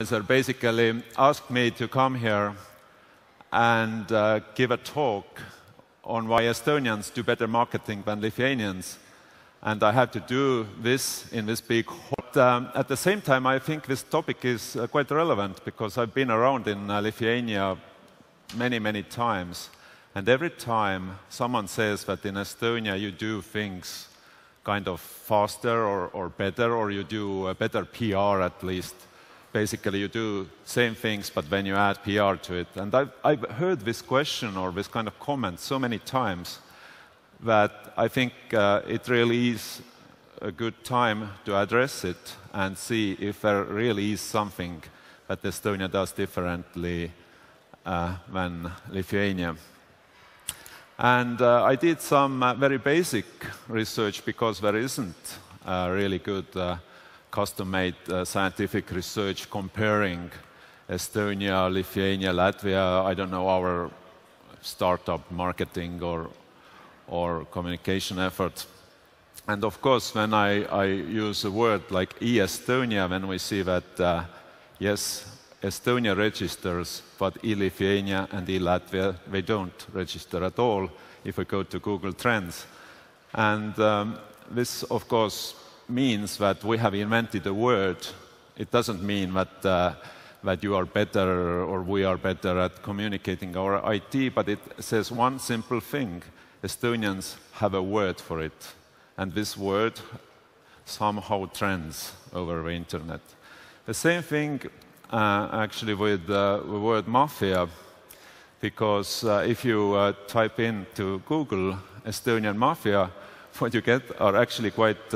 Organizer basically asked me to come here and give a talk on why Estonians do better marketing than Lithuanians. And I had to do this in this big hall. But, at the same time, I think this topic is quite relevant because I've been around in Lithuania many times. And every time someone says that in Estonia you do things kind of faster or better, or you do a better PR at least. Basically, you do same things, but then you add PR to it. And I've heard this question or this kind of comment so many times that I think it really is a good time to address it and see if there really is something that Estonia does differently than Lithuania. And I did some very basic research because there isn't really good custom-made scientific research comparing Estonia, Lithuania, Latvia, I don't know, our startup marketing or communication efforts. And of course, when I use a word like E-STONIA, then we see that, yes, Estonia registers, but E-Lithuania and E-Latvia, they don't register at all if we go to Google Trends. And this, of course, means that we have invented a word. It doesn't mean that you are better or we are better at communicating our IT, but it says one simple thing. Estonians have a word for it. And this word somehow trends over the internet. The same thing actually with the word mafia, because if you type into Google Estonian mafia, what you get are actually quite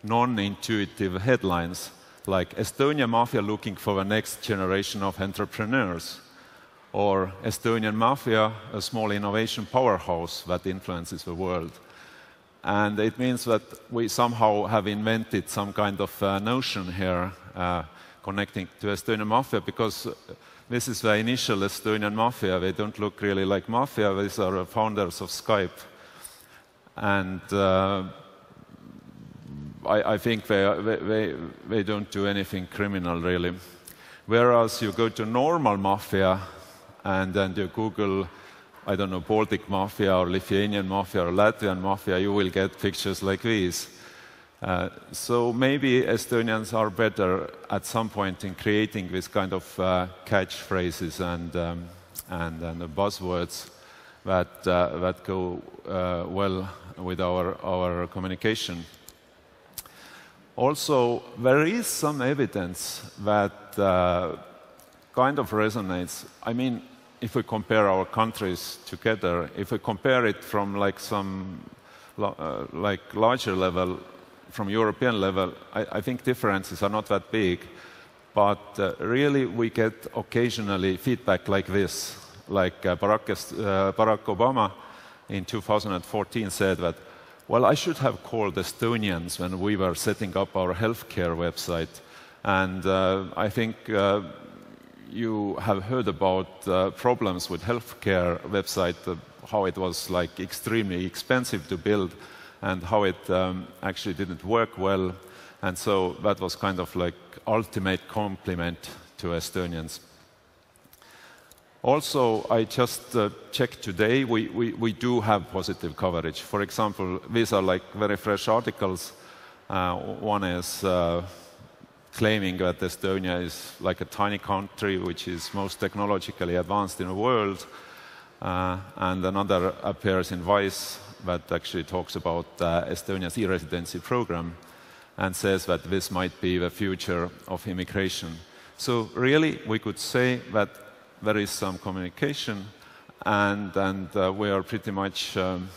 non-intuitive headlines, like Estonia mafia looking for the next generation of entrepreneurs, or Estonian mafia, a small innovation powerhouse that influences the world. And it means that we somehow have invented some kind of notion here connecting to Estonian mafia, because this is the initial Estonian mafia. They don't look really like mafia. These are founders of Skype. And I think they don't do anything criminal, really. Whereas you go to normal mafia and then you Google, I don't know, Baltic mafia or Lithuanian mafia or Latvian mafia, you will get pictures like these. So maybe Estonians are better at some point in creating this kind of catchphrases and buzzwords that go well with our communication. Also, there is some evidence that kind of resonates. I mean, if we compare our countries together, if we compare it from like some larger level, from European level, I think differences are not that big. But really, we get occasionally feedback like this. Like Barack Obama in 2014 said that, well, I should have called Estonians when we were setting up our healthcare website. And I think you have heard about problems with healthcare website, how it was like extremely expensive to build and how it actually didn't work well. And so that was kind of like ultimate compliment to Estonians. Also, I just checked today, we do have positive coverage. For example, these are like very fresh articles. One is claiming that Estonia is like a tiny country which is most technologically advanced in the world. And another appears in Vice that actually talks about Estonia's e-residency program and says that this might be the future of immigration. So really, we could say that there is some communication, and we are pretty much in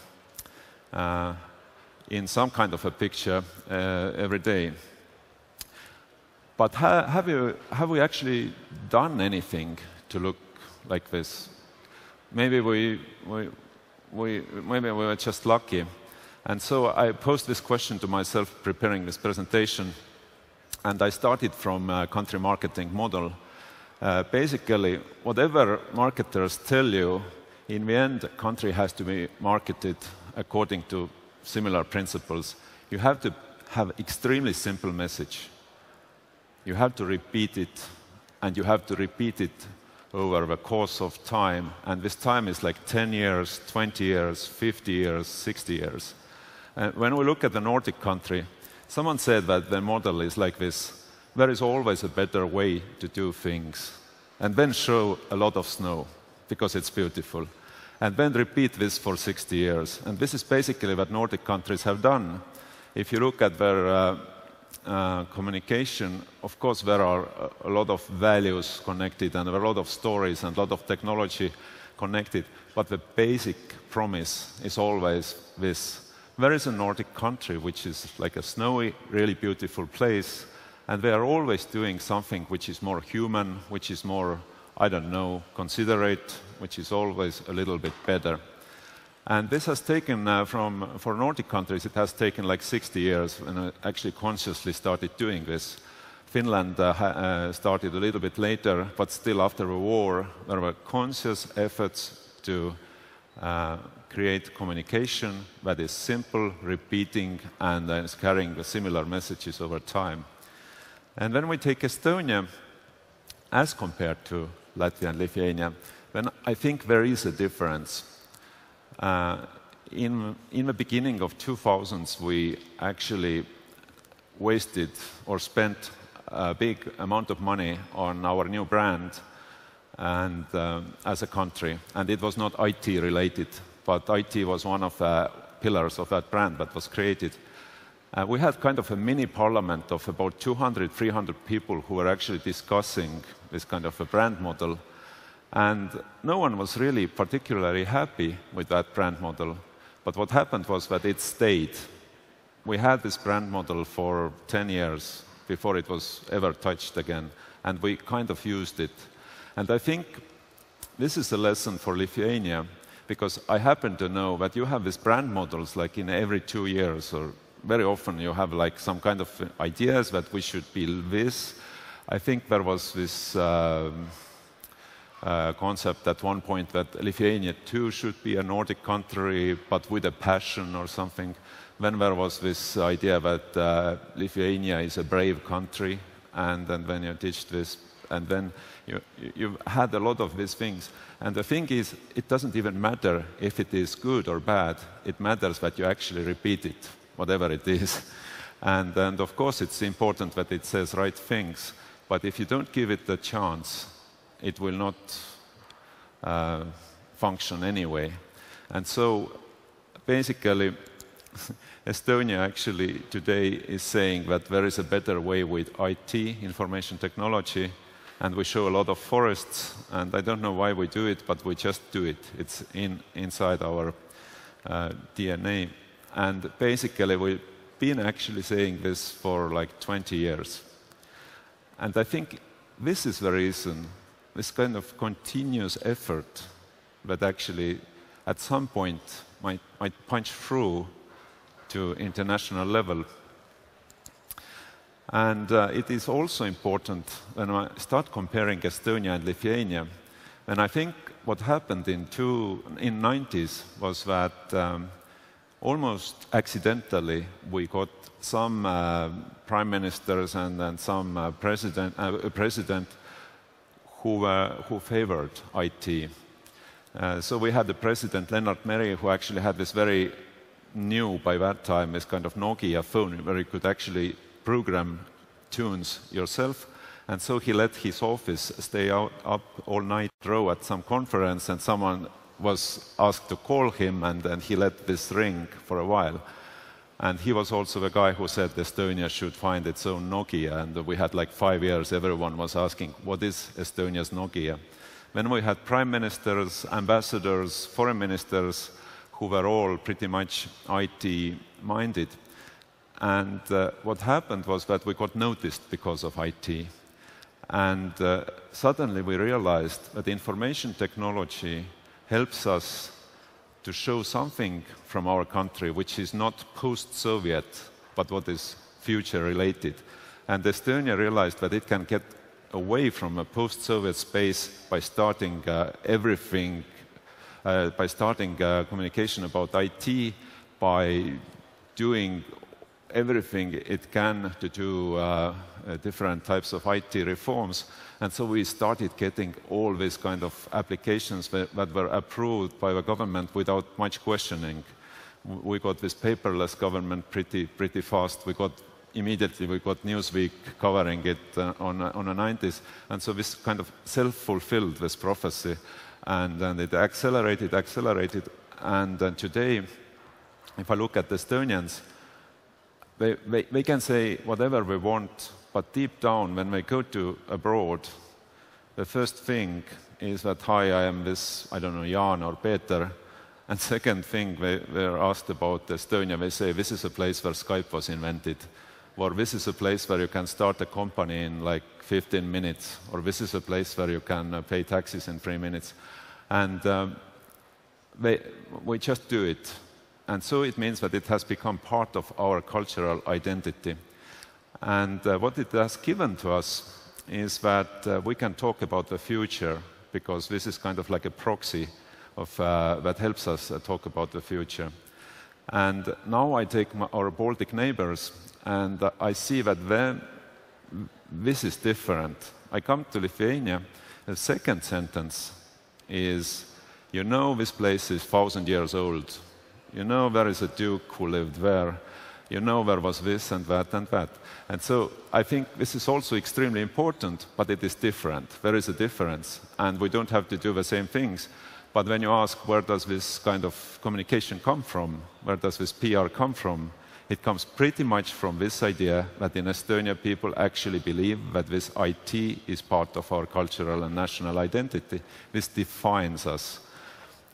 some kind of a picture every day. But have we actually done anything to look like this? Maybe we were just lucky. And so I posed this question to myself preparing this presentation, and I started from a country marketing model. Basically, whatever marketers tell you, in the end, a country has to be marketed according to similar principles. You have to have extremely simple message. you have to repeat it, and you have to repeat it over the course of time, and this time is like 10 years, 20 years, 50 years, 60 years. And when we look at the Nordic country, someone said that the model is like this: there is always a better way to do things, and then show a lot of snow, because it's beautiful, and then repeat this for 60 years. And this is basically what Nordic countries have done. If you look at their communication, of course there are a lot of values connected, and there are a lot of stories and a lot of technology connected, but the basic promise is always this: there is a Nordic country which is like a snowy, really beautiful place, and they are always doing something which is more human, which is more, I don't know, considerate, which is always a little bit better. And this has taken, for Nordic countries, it has taken like 60 years when I actually consciously started doing this. Finland started a little bit later, but still after the war, there were conscious efforts to create communication that is simple, repeating, and is carrying the similar messages over time. And when we take Estonia as compared to Latvia and Lithuania, then I think there is a difference. In the beginning of 2000s, we actually wasted or spent a big amount of money on our new brand and as a country. And it was not IT related, but IT was one of the pillars of that brand that was created. We had kind of a mini parliament of about 200, 300 people who were actually discussing this kind of a brand model. And no one was really particularly happy with that brand model. But what happened was that it stayed. We had this brand model for 10 years before it was ever touched again, and we kind of used it. And I think this is a lesson for Lithuania, because I happen to know that you have these brand models like in every 2 years, or very often you have like some kind of ideas that we should build this. I think there was this concept at one point that Lithuania too should be a Nordic country, but with a passion or something. Then there was this idea that Lithuania is a brave country, and then when you teach this, and then you had a lot of these things. And the thing is, it doesn't even matter if it is good or bad. It matters that you actually repeat it, whatever it is. And of course, it's important that it says right things. But if you don't give it the chance, it will not function anyway. And so, basically, Estonia actually today is saying that there is a better way with IT, information technology, and we show a lot of forests, and I don't know why we do it, but we just do it. It's inside our DNA. And basically, we've been actually saying this for like 20 years. And I think this is the reason, this kind of continuous effort that actually at some point might punch through to international level. And it is also important when I start comparing Estonia and Lithuania, and I think what happened in 90s was that almost accidentally we got some prime ministers and some president who favored IT. So we had the president, Lennart Meri, who actually had this very new, by that time, this kind of Nokia phone where you could actually program tunes yourself. And so he let his office stay up all night row at some conference, and someone was asked to call him, and then he let this ring for a while. And he was also the guy who said Estonia should find its own Nokia, and we had like 5 years, everyone was asking, what is Estonia's Nokia? Then we had prime ministers, ambassadors, foreign ministers, who were all pretty much IT-minded. And what happened was that we got noticed because of IT. And suddenly we realized that information technology helps us to show something from our country which is not post-Soviet, but what is future-related. And Estonia realized that it can get away from a post-Soviet space by starting everything, by starting communication about IT, by doing everything it can to do different types of IT reforms. And so we started getting all these kind of applications that were approved by the government without much questioning. We got this paperless government pretty fast. Immediately we got Newsweek covering it on the 90s. And so this kind of self-fulfilled this prophecy. And then it accelerated. And then today, if I look at the Estonians, they can say whatever we want, but deep down, when they go to abroad, the first thing is that, hi, I am this, I don't know, Jan or Peter. And second thing, they're asked about Estonia, they say, this is a place where Skype was invented. Or this is a place where you can start a company in like 15 minutes. Or this is a place where you can pay taxes in 3 minutes. And we just do it. And so it means that it has become part of our cultural identity. And what it has given to us is that we can talk about the future, because this is kind of like a proxy of, that helps us talk about the future. And now I take our Baltic neighbors, and I see that this is different. I come to Lithuania, the second sentence is, you know this place is 1,000 years old. You know there is a duke who lived there. You know there was this and that and that. And so I think this is also extremely important, but it is different. There is a difference, and we don't have to do the same things. But when you ask where does this kind of communication come from, where does this PR come from, it comes pretty much from this idea that in Estonia people actually believe that this IT is part of our cultural and national identity. This defines us.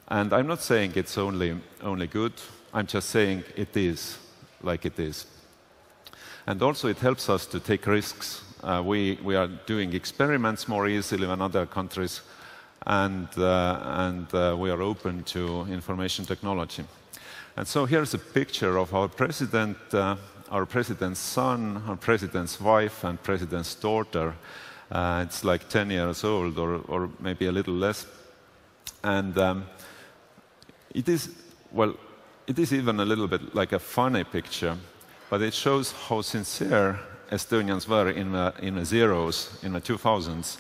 And I'm not saying it's only good, I'm just saying it is like it is. And also it helps us to take risks. We are doing experiments more easily than other countries, and we are open to information technology. And so here's a picture of our president's son, our president's wife, and president's daughter. It's like 10 years old, or maybe a little less. And it is even a little bit like a funny picture, but it shows how sincere Estonians were in the zeros, in the 2000s,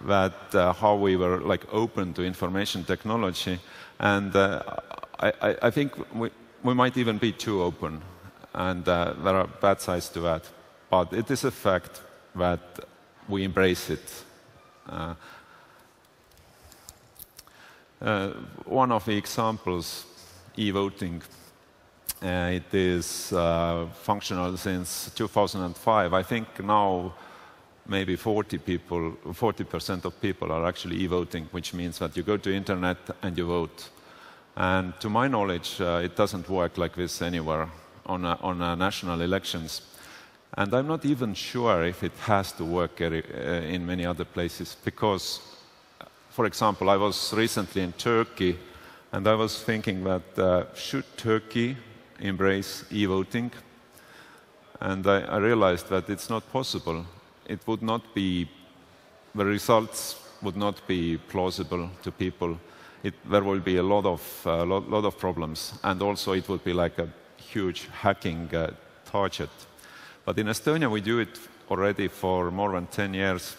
that how we were like open to information technology. And I think we might even be too open, and there are bad sides to that. But it is a fact that we embrace it. One of the examples, e-voting, it is functional since 2005. I think now maybe 40% of people are actually e-voting, which means that you go to internet and you vote. And to my knowledge, it doesn't work like this anywhere on national elections. And I'm not even sure if it has to work in many other places, because, for example, I was recently in Turkey, and I was thinking that should Turkey embrace e-voting? And I realized that it's not possible. It would not be, the results would not be plausible to people. There will be a lot of problems, and also it would be like a huge hacking target. But in Estonia we do it already for more than 10 years,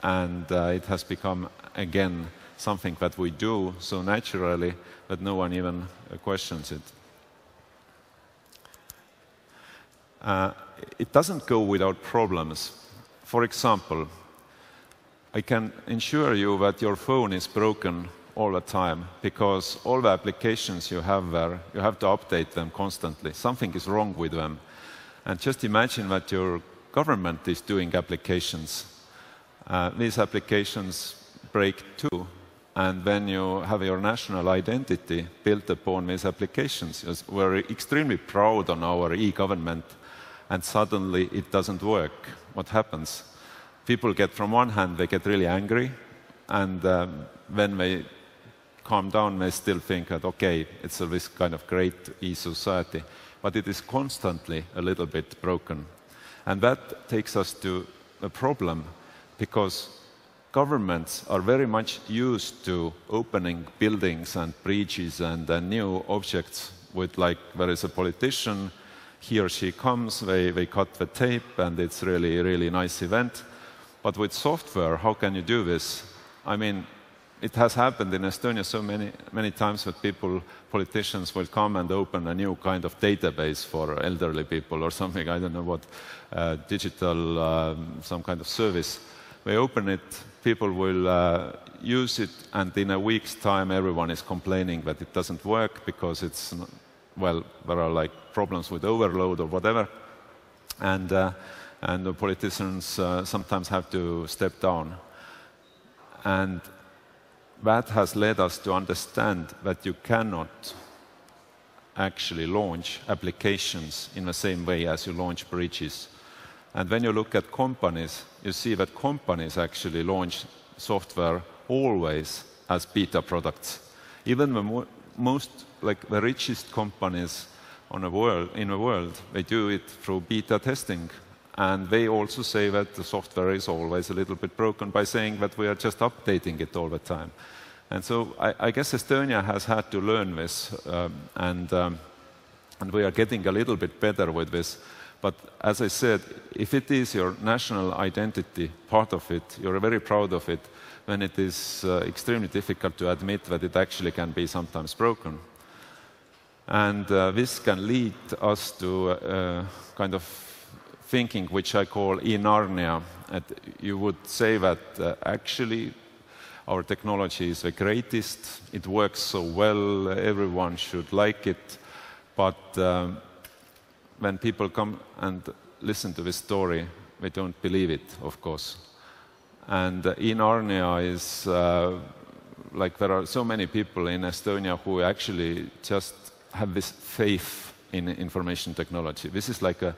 and it has become again something that we do so naturally that no one even questions it. It doesn't go without problems. For example, I can assure you that your phone is broken all the time, because all the applications you have there, you have to update them constantly. Something is wrong with them. And just imagine that your government is doing applications. These applications break too. And then you have your national identity built upon these applications. We're extremely proud on our e-government, and suddenly it doesn't work. What happens? People get, from one hand, they get really angry, and when they calm down, they still think that, okay, it's this kind of great e-society, but it is constantly a little bit broken. And that takes us to a problem, because governments are very much used to opening buildings and bridges and new objects with, like, there is a politician, he or she comes, they cut the tape, and it's really, really nice event. But with software, how can you do this? I mean, it has happened in Estonia so many times that politicians will come and open a new kind of database for elderly people or something, I don't know what, digital, some kind of service. They open it, people will use it, and in a week's time everyone is complaining that it doesn't work because it's, well, there are like problems with overload or whatever. And the politicians sometimes have to step down. And that has led us to understand that you cannot actually launch applications in the same way as you launch bridges. And when you look at companies, you see that companies actually launch software always as beta products. Even the most, like the richest companies in the world, they do it through beta testing. And they also say that the software is always a little bit broken by saying that we are just updating it all the time. And so I guess Estonia has had to learn this, and we are getting a little bit better with this. But as I said, if it is your national identity, part of it, you're very proud of it, then it is extremely difficult to admit that it actually can be sometimes broken. And this can lead us to kind of thinking which I call e-Narnia. You would say that actually our technology is the greatest, it works so well, everyone should like it, but when people come and listen to this story, they don't believe it, of course. And e-Narnia is, like there are so many people in Estonia who actually just have this faith in information technology. This is like a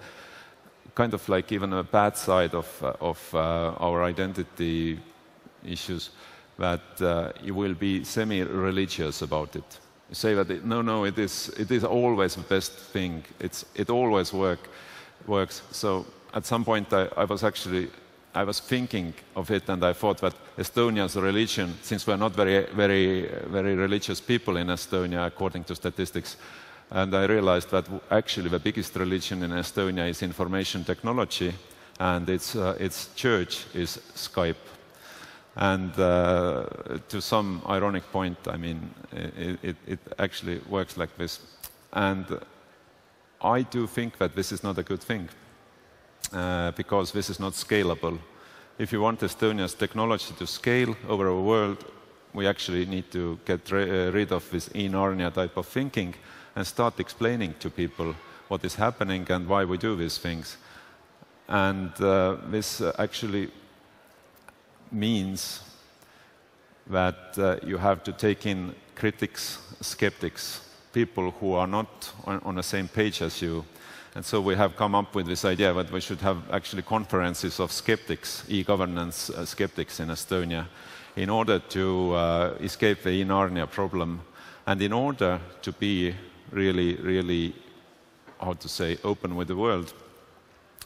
kind of like even a bad side of our identity issues, that you will be semi-religious about it. You say that it is always the best thing. It always works. So at some point I was thinking of it, and I thought that Estonia's religion, since we're not very religious people in Estonia according to statistics, and I realized that actually the biggest religion in Estonia is information technology, and its church is Skype. And to some ironic point, I mean, it actually works like this. And I do think that this is not a good thing, because this is not scalable. If you want Estonia's technology to scale over the world, we actually need to get rid of this e-Narnia type of thinking and start explaining to people what is happening and why we do these things. And this actually means that you have to take in critics, skeptics, people who are not on the same page as you. And so we have come up with this idea that we should have actually conferences of skeptics, e-governance skeptics in Estonia, in order to escape the e-Narnia problem, and in order to be really, how to say, open with the world.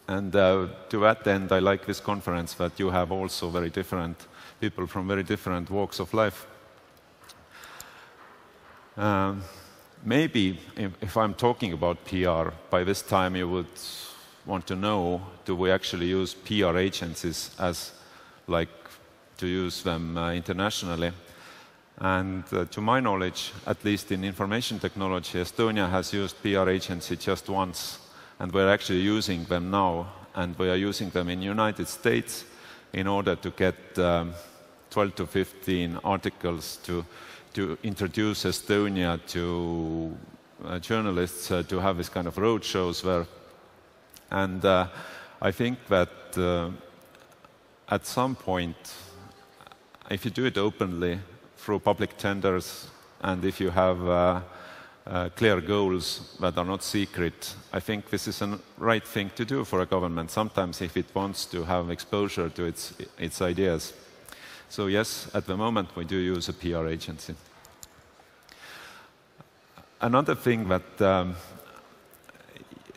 And to that end, I like this conference, that you have also very different people from very different walks of life. Maybe if I'm talking about PR, by this time you would want to know, do we actually use PR agencies as like to use them internationally? And to my knowledge, at least in information technology, Estonia has used PR agency just once, and we're actually using them now, and we are using them in the United States in order to get 12 to 15 articles to introduce Estonia to journalists, to have this kind of road shows where. And I think that at some point, if you do it openly through public tenders, and if you have clear goals that are not secret, I think this is the right thing to do for a government, sometimes if it wants to have exposure to its ideas. So yes, at the moment we do use a PR agency. Another thing that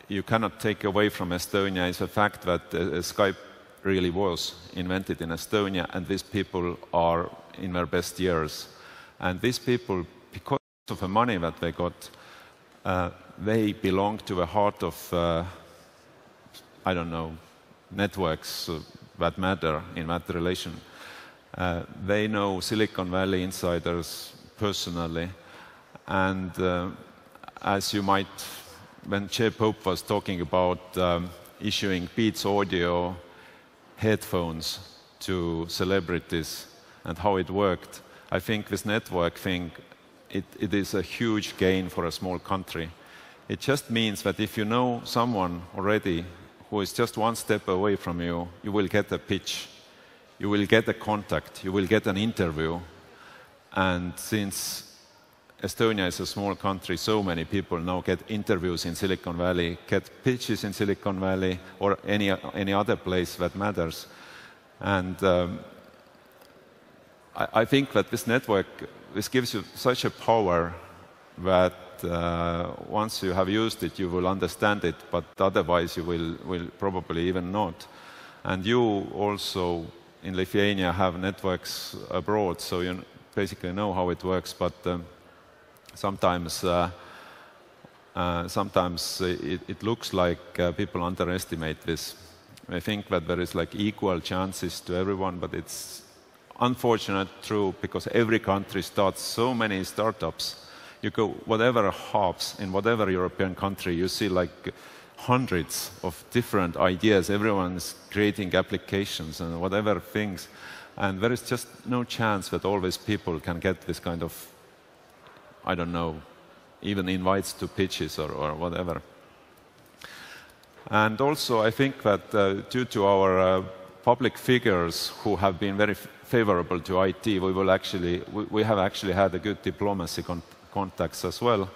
you cannot take away from Estonia is the fact that Skype really was invented in Estonia, and these people are in their best years. And these people, because of the money that they got, they belong to the heart of, I don't know, networks that matter in that relation. They know Silicon Valley insiders personally, and as you might, when Pope was talking about issuing Beats Audio headphones to celebrities and how it worked, I think this network thing, it is a huge gain for a small country. It just means that if you know someone already who is just one step away from you, you will get a pitch, you will get a contact, you will get an interview. And since Estonia is a small country, so many people now get interviews in Silicon Valley, get pitches in Silicon Valley, or any other place that matters. And I think that this network, this gives you such a power that once you have used it, you will understand it, but otherwise you will probably even not. And you also, in Lithuania, have networks abroad, so you basically know how it works, but sometimes it looks like people underestimate this. I think that there is like equal chances to everyone, but it's unfortunate true because every country starts so many startups. You go whatever hubs in whatever European country, you see like hundreds of different ideas. Everyone's creating applications and whatever things. And there is just no chance that all these people can get this kind of, I don't know, even invites to pitches or whatever. And also I think that due to our public figures who have been very favorable to IT, we have actually had a good diplomacy contacts as well.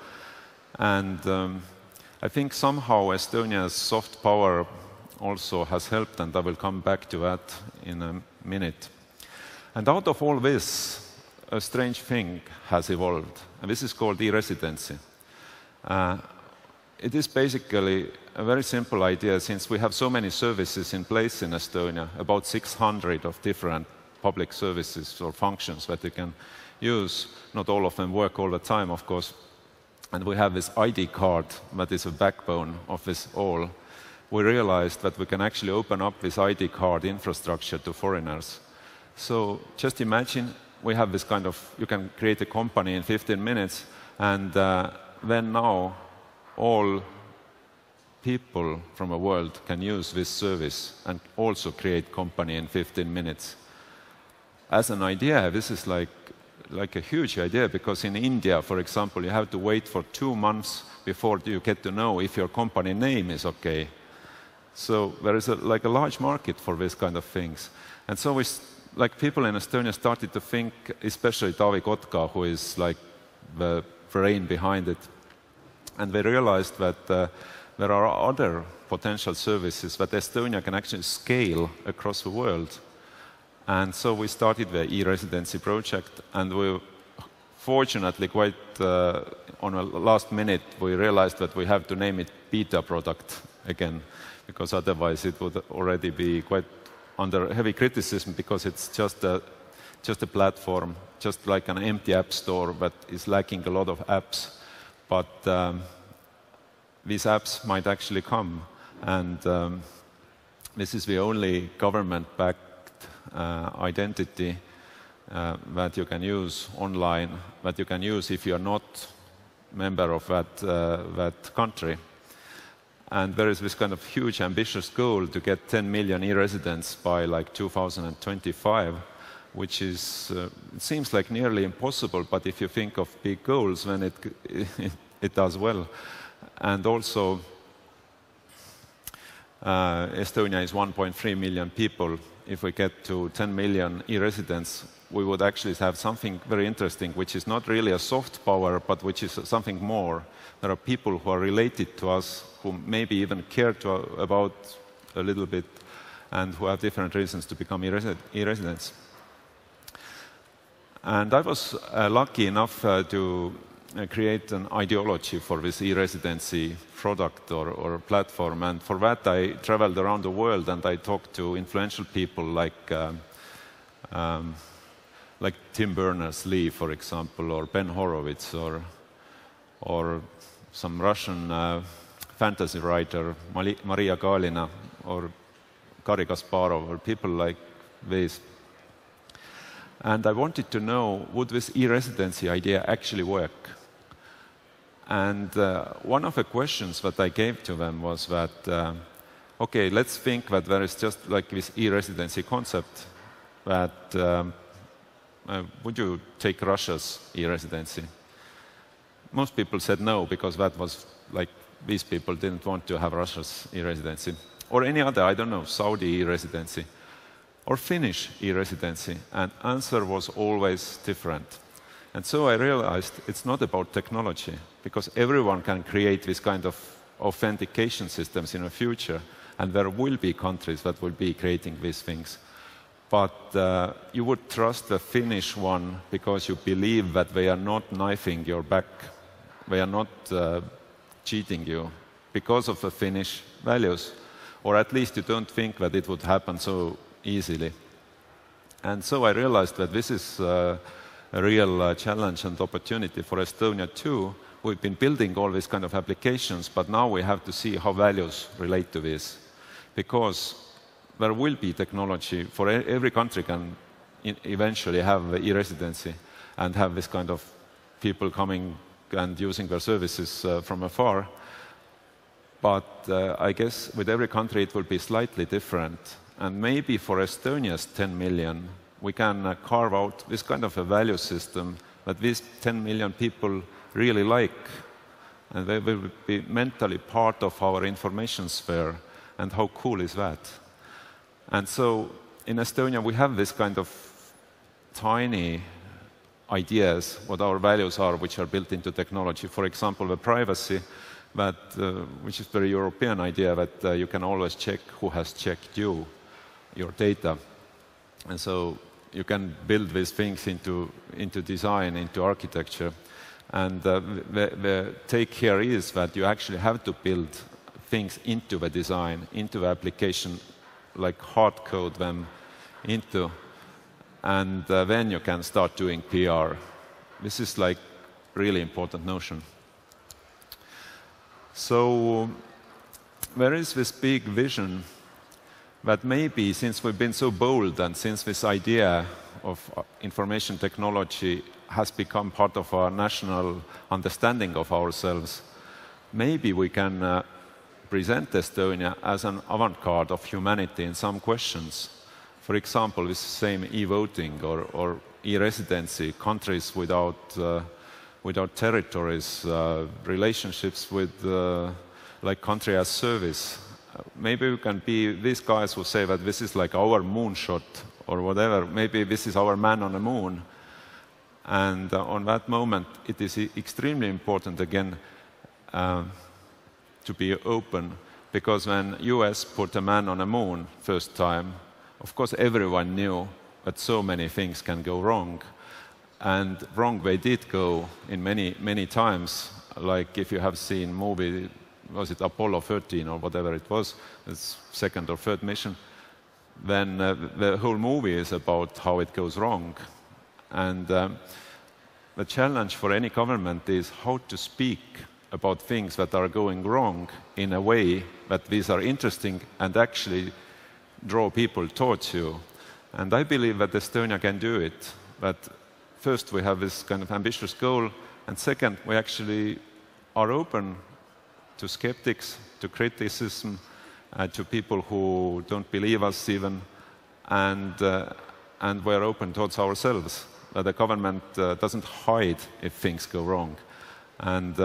And I think somehow Estonia's soft power also has helped, and I will come back to that in a minute. And out of all this, a strange thing has evolved, and this is called e-residency. It is basically a very simple idea, since we have so many services in place in Estonia, about 600 of different public services or functions that you can use. Not all of them work all the time, of course. And we have this ID card that is a backbone of this all. We realized that we can actually open up this ID card infrastructure to foreigners. So just imagine we have this kind of, you can create a company in 15 minutes, and then now all people from the world can use this service and also create company in 15 minutes. As an idea, this is like a huge idea, because in India, for example, you have to wait for 2 months before you get to know if your company name is okay. So there is like a large market for this kind of things. And so like people in Estonia started to think, especially Pavyko, who is like the brain behind it, and they realized that there are other potential services that Estonia can actually scale across the world. And so we started the e-residency project, and we fortunately quite on a last minute we realized that we have to name it beta product again, because otherwise it would already be quite under heavy criticism, because it's just a platform, just like an empty app store that is lacking a lot of apps. But these apps might actually come, and this is the only government-backed identity that you can use online, that you can use if you are not a member of that country. And there is this kind of huge ambitious goal to get 10 million e-residents by like 2025, which is, it seems like nearly impossible, but if you think of big goals, then it does well. And also, Estonia is 1.3 million people. If we get to 10 million e-residents, we would actually have something very interesting, which is not really a soft power, but which is something more. There are people who are related to us, who maybe even care about a little bit, and who have different reasons to become e-residents. And I was lucky enough to create an ideology for this e-residency product or platform, and for that I traveled around the world and I talked to influential people like Tim Berners-Lee, for example, or Ben Horowitz, or some Russian fantasy writer, Maria Galina or Garri Kasparov, or people like this. And I wanted to know, would this e-residency idea actually work? And one of the questions that I gave to them was that, okay, let's think that there is just like this e-residency concept, that would you take Russia's e-residency? Most people said no, because that was like, these people didn't want to have Russia's e-residency. Or any other, I don't know, Saudi e-residency. Or Finnish e-residency. And answer was always different. And so I realized it's not about technology, because everyone can create this kind of authentication systems in the future, and there will be countries that will be creating these things. But you would trust the Finnish one because you believe that they are not knifing your back. They are not cheating you because of the Finnish values. Or at least you don't think that it would happen so easily. And so I realized that this is a real challenge and opportunity for Estonia too. We've been building all these kind of applications, but now we have to see how values relate to this. Because there will be technology for every country can eventually have e-residency and have this kind of people coming and using their services from afar. But I guess with every country it will be slightly different. And maybe for Estonia's 10 million, we can carve out this kind of a value system that these 10 million people really like. And they will be mentally part of our information sphere. And how cool is that? And so in Estonia we have this kind of tiny ideas what our values are, which are built into technology. For example, the privacy, that, which is a very European idea, that you can always check who has checked you, your data. And so you can build these things into design, into architecture. And the take here is that you actually have to build things into the design, into the application, like hard code them into, and then you can start doing PR. This is like really important notion. So there is this big vision that maybe since we've been so bold and since this idea of information technology has become part of our national understanding of ourselves, maybe we can present Estonia as an avant-garde of humanity in some questions. For example, this same e-voting or e-residency, countries without territories, relationships with like country as service. Maybe we can be these guys who say that this is like our moonshot or whatever. Maybe this is our man on the moon. And on that moment, it is extremely important again to be open, because when US put a man on the moon first time, of course everyone knew that so many things can go wrong. And wrong they did go in many times. Like if you have seen movie, was it Apollo 13 or whatever it was, its second or third mission, then the whole movie is about how it goes wrong. And the challenge for any government is how to speak about things that are going wrong in a way that these are interesting and actually draw people towards you. And I believe that Estonia can do it. But first, we have this kind of ambitious goal, and second, we actually are open to skeptics, to criticism, to people who don't believe us even, and we're open towards ourselves. The government doesn't hide if things go wrong. And,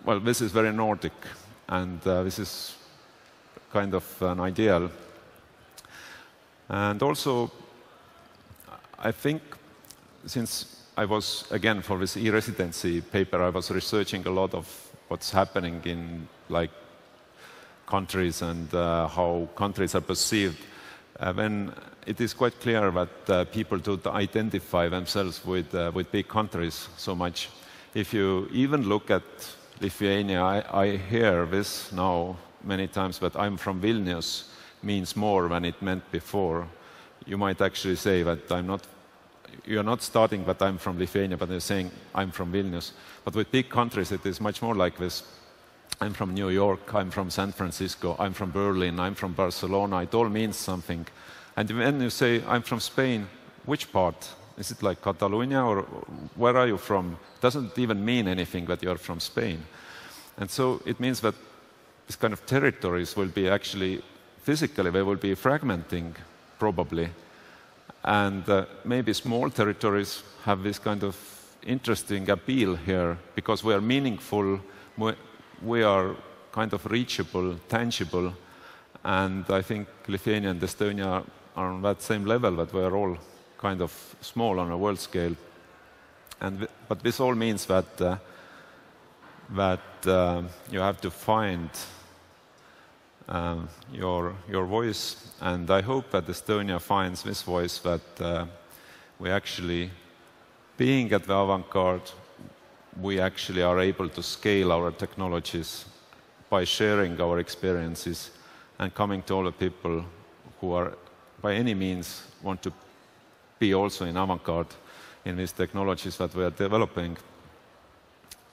well, this is very Nordic, and this is kind of an ideal. And also, I think, since I was, again, for this e-residency paper, I was researching a lot of what's happening in like countries and how countries are perceived. When it is quite clear that people don't identify themselves with big countries so much. If you even look at Lithuania, I hear this now many times, that I'm from Vilnius means more than it meant before. You might actually say that I'm not you're not starting that I'm from Lithuania, but you're saying I'm from Vilnius. But with big countries, it is much more like this. I'm from New York, I'm from San Francisco, I'm from Berlin, I'm from Barcelona. It all means something. And when you say I'm from Spain, which part? Is it like Catalonia, or where are you from? It doesn't even mean anything that you're from Spain. And so it means that this kind of territories will be actually, physically, they will be fragmenting, probably. And maybe small territories have this kind of interesting appeal here, because we are meaningful, we are kind of reachable, tangible, and I think Lithuania and Estonia are on that same level, that we are all kind of small on a world scale. But this all means that you have to find your voice, and I hope that Estonia finds this voice, that we actually, being at the avant-garde, we actually are able to scale our technologies by sharing our experiences and coming to all the people who are, by any means, want to be also in avant-garde in these technologies that we are developing.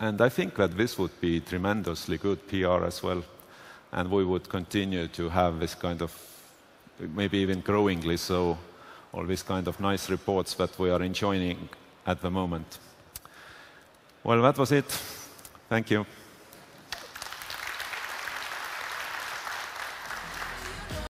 And I think that this would be tremendously good PR as well. And we would continue to have this kind of, maybe even growingly so, all these kind of nice reports that we are enjoying at the moment. Well, that was it. Thank you.